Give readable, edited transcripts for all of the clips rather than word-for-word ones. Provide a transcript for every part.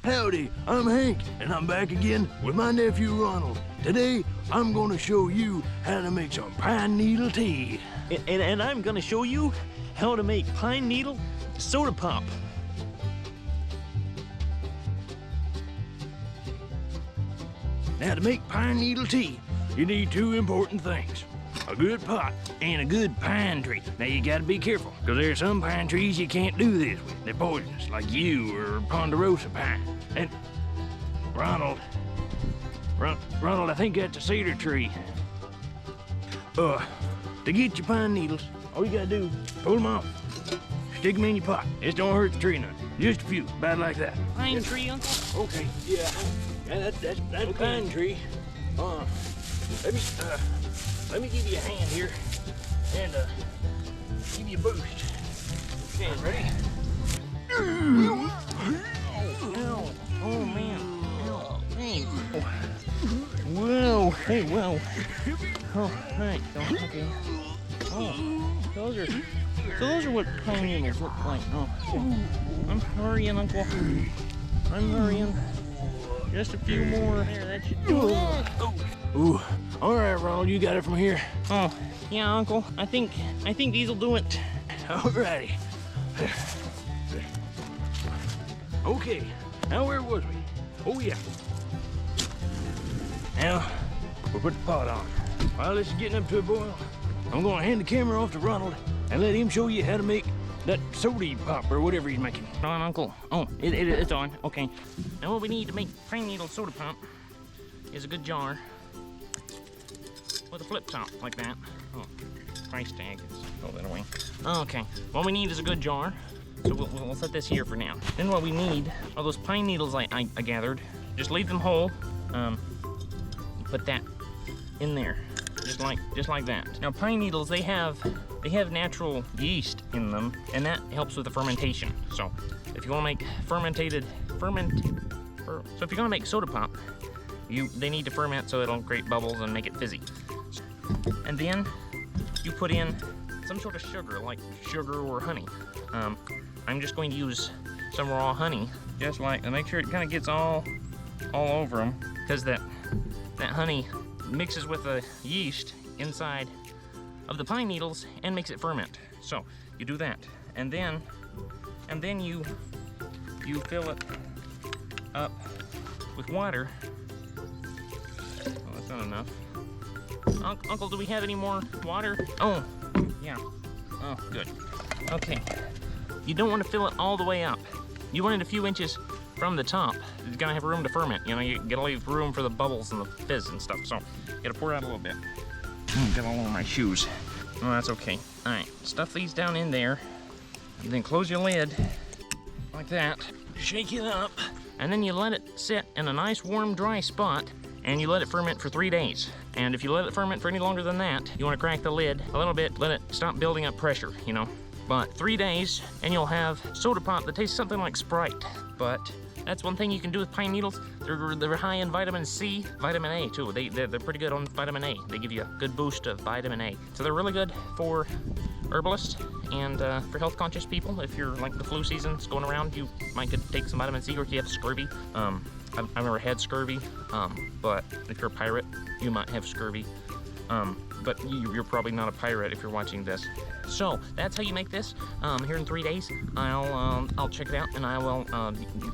Howdy, I'm Hank, and I'm back again with my nephew Ronald. Today, I'm gonna show you how to make some pine needle tea. And I'm gonna show you how to make pine needle soda pop. Now, to make pine needle tea, you need two important things. A good pot and a good pine tree. Now, you gotta be careful, because there are some pine trees you can't do this with. They're poisonous, like yew or ponderosa pine. And Ronald, I think that's a cedar tree. To get your pine needles, all you gotta do, pull them off, stick them in your pot. This don't hurt the tree none. Just a few, about like that. Pine tree, Uncle? Okay, yeah. That's a pine tree. Let me give you a hand here and give you a boost. Okay, ready? Ow. Oh man. Ow. Hey. Whoa. Hey, whoa. Oh, right. Okay. Oh, those are what pine needles look like. Oh, okay. I'm hurrying, Uncle. I'm hurrying. Just a few more. There, that should do it. Ooh. All right, Ronald, you got it from here. Oh, yeah, Uncle. I think these'll do it. All righty. Okay. Now where was we? Oh yeah. Now we'll put the pot on. While this is getting up to a boil, I'm gonna hand the camera off to Ronald and let him show you how to make that soda pop or whatever he's making. On, Uncle. Oh, it's on. Okay. Now what we need to make pine needle soda pop is a good jar with a flip top like that. Oh, price tag. Let's throw that away. Okay. What we need is a good jar. So we'll set this here for now. Then what we need are those pine needles I gathered. Just leave them whole. Put that in there, just like that. Now pine needles, they have natural yeast in them, and that helps with the fermentation. So if you want to make so if you're gonna make soda pop, they need to ferment so it'll create bubbles and make it fizzy. And then you put in some sort of sugar, like sugar or honey. I'm just going to use some raw honey, just like, and make sure it kind of gets all over them, because that honey mixes with the yeast inside of the pine needles and makes it ferment. So you do that, and then you fill it up with water. Oh, that's not enough. Uncle, do we have any more water? Oh, yeah. Oh, good. Okay. You don't want to fill it all the way up. You want it a few inches from the top. It's gonna have room to ferment. You know, you gotta leave room for the bubbles and the fizz and stuff. So, you gotta pour it out a little bit. Got all over my shoes. Oh, that's okay. All right, stuff these down in there, and then close your lid like that. Shake it up, and then you let it sit in a nice, warm, dry spot, and you let it ferment for 3 days. And if you let it ferment for any longer than that, you want to crack the lid a little bit, let it stop building up pressure, you know. But 3 days, and you'll have soda pop that tastes something like Sprite. But that's one thing you can do with pine needles. They're high in vitamin C, vitamin A too. They're pretty good on vitamin A. They give you a good boost of vitamin A. So they're really good for herbalists and for health conscious people. If you're like the flu season's going around, you might could take some vitamin C, or if you have scurvy. I've never had scurvy, but if you're a pirate, you might have scurvy. But you're probably not a pirate if you're watching this. So that's how you make this. Here in 3 days, I'll check it out, and I will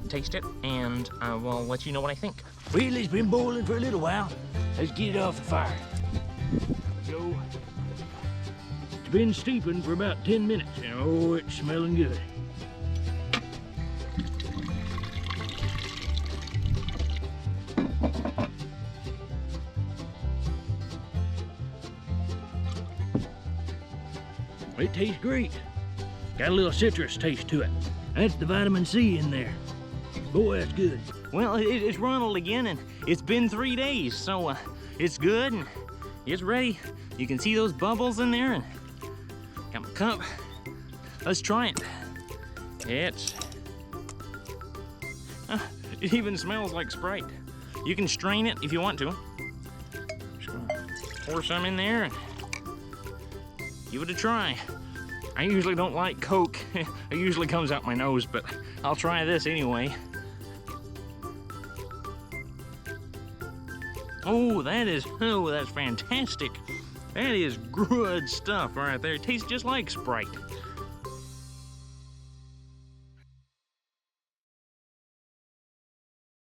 taste it, and I will let you know what I think. Well, it's been boiling for a little while. Let's get it off the fire. So, it's been steeping for about 10 minutes, and oh, it's smelling good. It tastes great. Got a little citrus taste to it. That's the vitamin C in there. Boy, that's good. Well, it's Ronald again, and it's been 3 days, so it's good, and it's ready. You can see those bubbles in there, and got my cup. Let's try it. It even smells like Sprite. You can strain it if you want to. Just gonna pour some in there and give it a try. I usually don't like Coke. It usually comes out my nose, but I'll try this anyway. Oh, that's fantastic. That is good stuff right there. It tastes just like Sprite.